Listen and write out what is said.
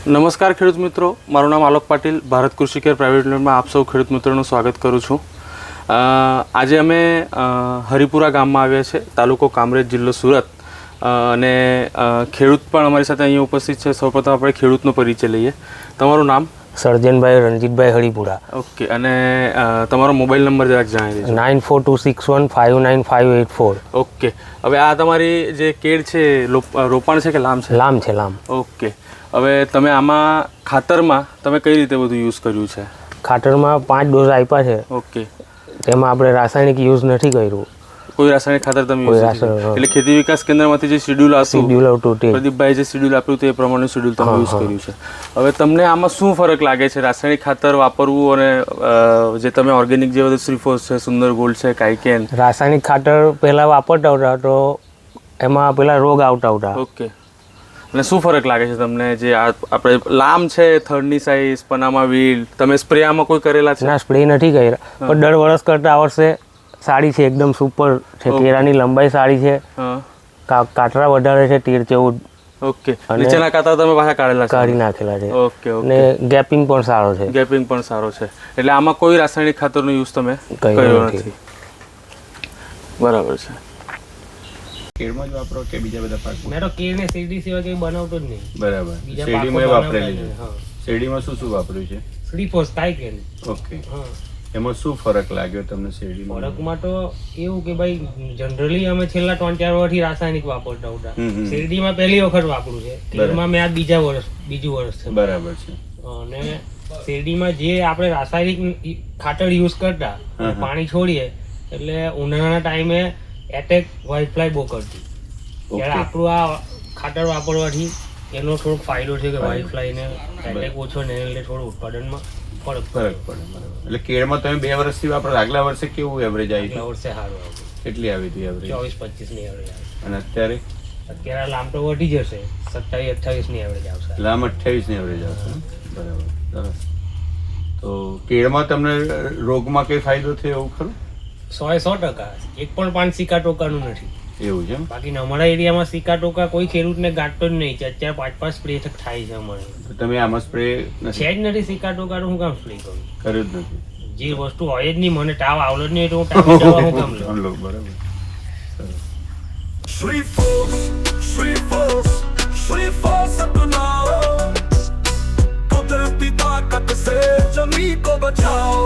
નમસ્કાર ખેડૂત મિત્રો, મારું નામ આલોક પાટીલ, ભારત કૃષિ કેર પ્રાઇવેટ લિમિટેડમાં આપ સૌ ખેડૂત મિત્રોનું સ્વાગત કરું છું. આજે અમે હરિપુરા ગામમાં આવ્યા છે, તાલુકો કામરેજ, જિલ્લો સુરત, અને ખેડૂત પણ અમારી સાથે અહીંયા ઉપસ્થિત છે. સૌપ્રથમ આપણે ખેડૂતનો પરિચય લઈએ. તમારું નામ? સર્જનભાઈ રણજીતભાઈ હરિપુરા. ઓકે, અને તમારો મોબાઈલ નંબર જરાક જણાવી દેજો. 9426159584. ઓકે, હવે આ તમારી જે કેળ છે રોપાણ છે કે લામ છે? લામ છે, લામ. ઓકે, હવે તમે આમાં ખાતરમાં તમે કઈ રીતે બધું યુઝ કર્યું છે? ખાતરમાં 5 ડોઝ આપ્યા છે. ઓકે, તેમાં આપણે રાસાયણિક યુઝ નથી કર્યું. કોઈ રાસાયણિક ખાતર તમે યુઝ નથી? એટલે ખેતી વિકાસ કેન્દ્રમાંથી જે શેડ્યુલ આવ્યું, પ્રદીપભાઈ જે શેડ્યુલ આપ્યું હતું એ પ્રમાણે શેડ્યુલ તમે યુઝ કર્યું છે. હવે તમને આમાં શું ફરક લાગે છે રાસાયણિક ખાતર વાપરવું અને જે તમે ઓર્ગેનિક જે બધું શ્રીફોસ છે, સુંદર ગોલ્ડ છે, કાઈકેન? રાસાયણિક ખાતર પહેલાં વાપરતા હતા તો એમાં પેલા રોગ આવતા હતા. ઓકે, અને શું ફરક લાગે છે તમને? જે આપણે લામ છે, થર્ડની સાઇઝ, પનામા વીલ, તમે સ્પ્રે આમાં કોઈ કરેલા છે? ના, સ્પ્રે નથી કર્યા, પણ દર વર્ષ કરતાં આ વર્ષે સારી છે, એકદમ સુપર છે. કેળાની લંબાઈ સારી છે, કાતરા વધારે છે, 13-14. ઓકે, નીચેના કાતરા તમે પાછા કાઢી નાખેલા છે. ઓકે, અને ગેપિંગ પણ સારો છે. ગેપિંગ પણ સારો છે. એટલે આમાં કોઈ રાસાયણિક ખાતરનો યુઝ તમે કર્યો નથી. બરાબર છે. કેળમાં જ વાપરો કે બીજા બધા પાક? મેં તો કેળને શેરડી સિવાય કંઈ બનાવતો જ નહીં. બરાબર. શેરડીમાં વાપરેલી છે. શેરડીમાં શું શું વાપર્યું છે? શ્રીફોસ, કાઈકેન. ઓકે, એમાં શું ફરક લાગ્યો તમને શેરડીમાં? ફરકમાં તો એવું કે ભાઈ જનરલી અમે છેલ્લા 3-4 વર્ષથી રાસાયણિક વાપરતા હતા. શેરડીમાં પહેલી વખત વાપરું છે. કેળમાં મેં આ બીજું વર્ષ છે. બરાબર છે. અને શેરડીમાં જે આપણે રાસાયણિક ખાતર યુઝ કરતા, પાણી છોડીએ એટલે ઉનાળાના ટાઈમે એટેક વ્હાઇટ ફ્લાય બહુ કરતી. ત્યારે આપણું આ ખાતર વાપરવાથી એનો થોડોક ફાયદો છે કે વ્હાઇટ ફ્લાયને એટેક ઓછો ને એટલે થોડું ઉત્પાદનમાં ફરક પડે. એટલે કેળમાં તમે 2 વર્ષથી વાપરો, આગલા વર્ષે કેવું એવરેજ આવી? આગલા વર્ષે સારું આવ્યું. કેટલી આવી હતી એવરેજ? 24-25 ની એવરેજ આવી. અને અત્યારે લામ તો વધી જશે, 27-28 ની એવરેજ આવશે. લામ 28 ની એવરેજ આવશે. બરાબર, સરસ. તો કેળમાં તમને રોગમાં કઈ ફાયદો થયો એવું ખરું? 100%. એક પણ પાન સિક્કા ટોકાનું નથી. એવું છે? બાકી અમારા એરિયામાં સિક્કા ટોકા કોઈ ખેડૂતને ગાંઠતો જ નહીં. 4-5 સ્પ્રે થાય છે અમારે. તમે આમાં સ્પ્રે છે જ નથી સિક્કા ટોકાનું, હું કામ સ્પ્રે કરું? કર્યું જ નથી. જે વસ્તુ હોય જ નહીં, મને તાવ આવડો જ નહીં તો હું તાવ દવા હું કામ લઉં? બરાબર. श्रीफोस अपनाओ, कुदरती ताकत से जमीन को बचाओ.